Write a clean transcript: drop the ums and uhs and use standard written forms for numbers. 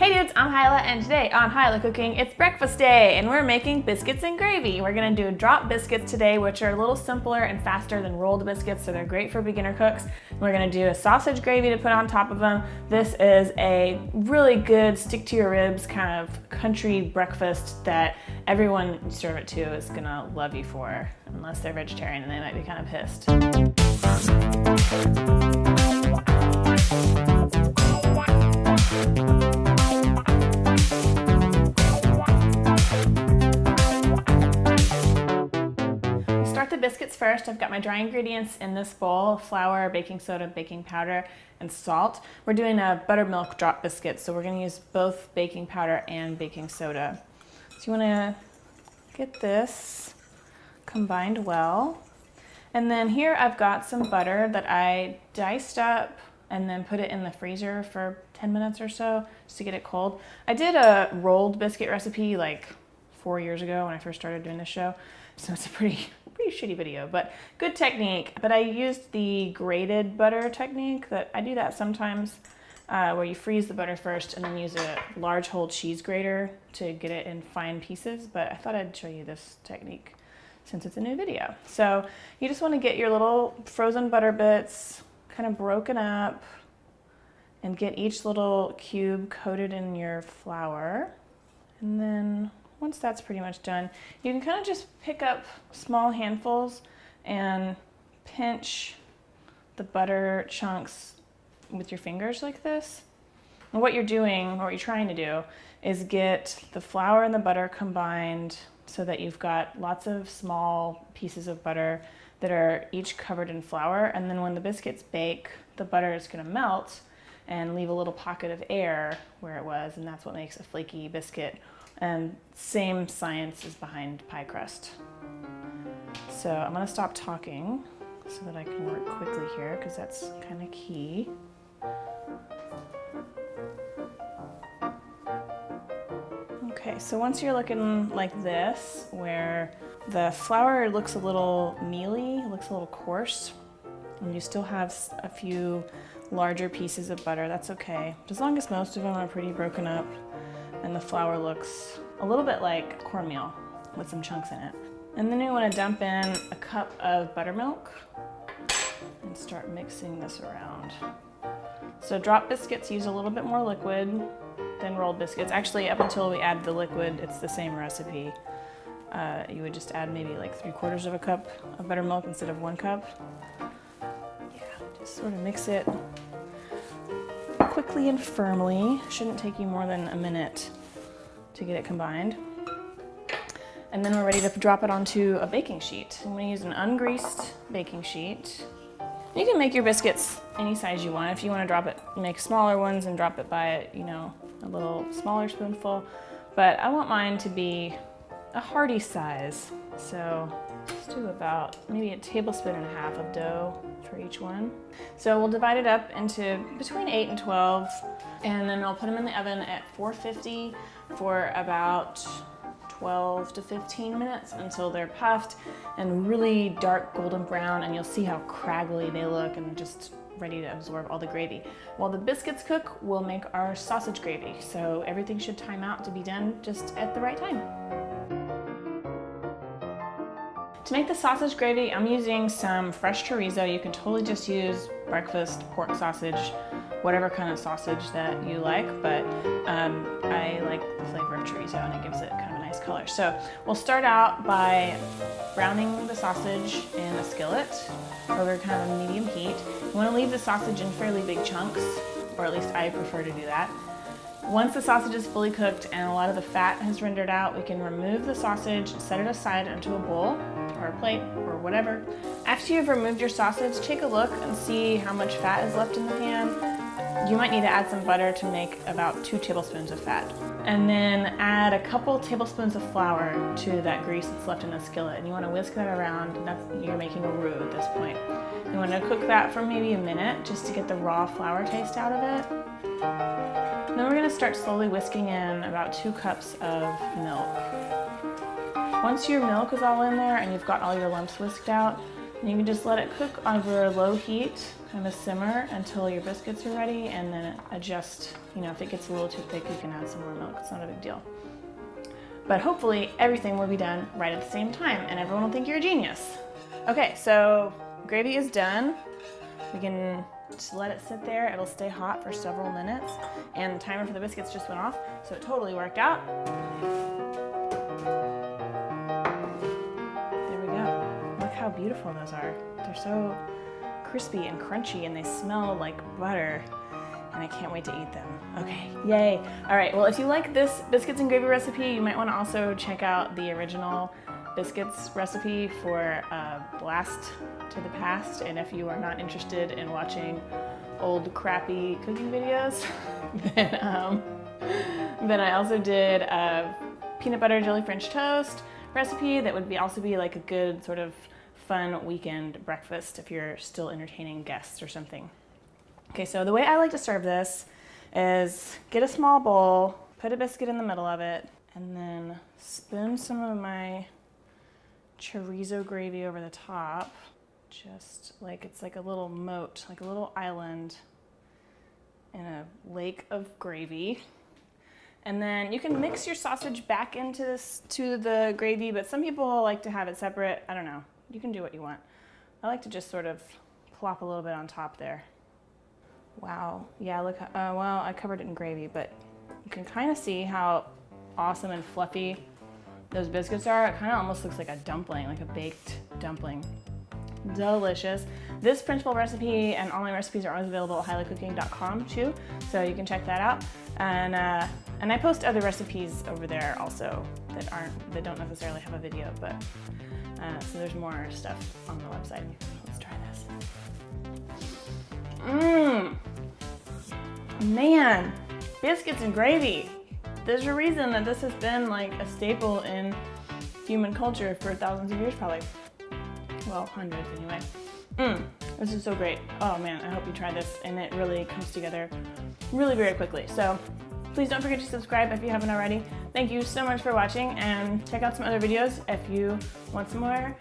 Hey dudes, I'm Hilah, and today on Hilah Cooking, it's breakfast day, and we're making biscuits and gravy. We're gonna do drop biscuits today, which are a little simpler and faster than rolled biscuits, so they're great for beginner cooks. We're gonna do a sausage gravy to put on top of them. This is a really good stick to your ribs kind of country breakfast that everyone you serve it to is gonna love you for, unless they're vegetarian and they might be kind of pissed. Start the biscuits first. I've got my dry ingredients in this bowl: flour, baking soda, baking powder, and salt. We're doing a buttermilk drop biscuit, so we're going to use both baking powder and baking soda. So you want to get this combined well. And then here I've got some butter that I diced up and then put it in the freezer for 10 minutes or so just to get it cold. I did a rolled biscuit recipe like 4 years ago when I first started doing this show, so it's a pretty shitty video, but good technique. But I used the grated butter technique. That I do that sometimes, where you freeze the butter first and then use a large hole cheese grater to get it in fine pieces. But I thought I'd show you this technique since it's a new video. So you just want to get your little frozen butter bits kind of broken up and get each little cube coated in your flour. And then once that's pretty much done, you can kind of just pick up small handfuls and pinch the butter chunks with your fingers like this. And what you're doing, or what you're trying to do, is get the flour and the butter combined so that you've got lots of small pieces of butter that are each covered in flour. And then when the biscuits bake, the butter is going to melt and leave a little pocket of air where it was, and that's what makes a flaky biscuit. And same science is behind pie crust. So I'm going to stop talking so that I can work quickly here, because that's kind of key. Okay, so once you're looking like this, where the flour looks a little mealy, looks a little coarse, and you still have a few larger pieces of butter, that's okay. As long as most of them are pretty broken up and the flour looks a little bit like cornmeal with some chunks in it. And then you want to dump in a cup of buttermilk and start mixing this around. So drop biscuits use a little bit more liquid than rolled biscuits. Actually, up until we add the liquid, it's the same recipe. You would just add maybe like 3/4 of a cup of buttermilk instead of 1 cup. Yeah, just sort of mix it quickly and firmly. Shouldn't take you more than a minute to get it combined. And then we're ready to drop it onto a baking sheet. I'm going to use an ungreased baking sheet. You can make your biscuits any size you want. If you want to drop it, make smaller ones and drop it by, a little smaller spoonful. But I want mine to be a hearty size. So let's do about maybe 1.5 tablespoons of dough for each one. So we'll divide it up into between 8 and 12, and then I'll put them in the oven at 450 for about 12 to 15 minutes until they're puffed and really dark golden brown, and you'll see how craggly they look and just ready to absorb all the gravy. While the biscuits cook, we'll make our sausage gravy. So everything should time out to be done just at the right time. To make the sausage gravy, I'm using some fresh chorizo. You can totally just use breakfast pork sausage, whatever kind of sausage that you like, but I like the flavor of chorizo and it gives it kind of a nice color. So we'll start out by browning the sausage in a skillet over kind of a medium heat. You want to leave the sausage in fairly big chunks, or at least I prefer to do that. Once the sausage is fully cooked and a lot of the fat has rendered out, we can remove the sausage, set it aside into a bowl or a plate or whatever. After you've removed your sausage, take a look and see how much fat is left in the pan. You might need to add some butter to make about 2 tablespoons of fat. And then add a couple tablespoons of flour to that grease that's left in the skillet. And you want to whisk that around. You're making a roux at this point. You want to cook that for maybe a minute just to get the raw flour taste out of it. Then we're going to start slowly whisking in about 2 cups of milk. Once your milk is all in there and you've got all your lumps whisked out, You can just let it cook over low heat, kind of simmer until your biscuits are ready, and then adjust. You know, if it gets a little too thick, you can add some more milk. It's not a big deal. But hopefully everything will be done right at the same time and everyone will think you're a genius. Okay, so gravy is done. We can just let it sit there. It'll stay hot for several minutes, and the timer for the biscuits just went off, so it totally worked out. There we go. Look how beautiful those are. They're so crispy and crunchy, and they smell like butter, and I can't wait to eat them. Okay, yay. All right, well, if you like this biscuits and gravy recipe, you might want to also check out the original biscuits recipe for Blast to the Past, and if you are not interested in watching old crappy cooking videos, then I also did a peanut butter jelly French toast recipe that would also be like a good sort of fun weekend breakfast if you're still entertaining guests or something. Okay, so the way I like to serve this is get a small bowl, put a biscuit in the middle of it, and then spoon some of my chorizo gravy over the top, just like it's like a little moat, like a little island in a lake of gravy. And then you can mix your sausage back into the gravy, but some people like to have it separate. I don't know. You can do what you want. I like to just sort of plop a little bit on top there. Wow. Yeah, look, well, I covered it in gravy, but you can kind of see how awesome and fluffy those biscuits are. It kind of almost looks like a dumpling, like a baked dumpling. Delicious. This printable recipe and all my recipes are always available at hilahcooking.com too, so you can check that out. And I post other recipes over there also that don't necessarily have a video, but so there's more stuff on the website. Let's try this. Man, biscuits and gravy. There's a reason that this has been like a staple in human culture for thousands of years probably. Well, hundreds anyway. This is so great. Oh man, I hope you try this, and it really comes together really very quickly. So please don't forget to subscribe if you haven't already. Thank you so much for watching, and check out some other videos if you want some more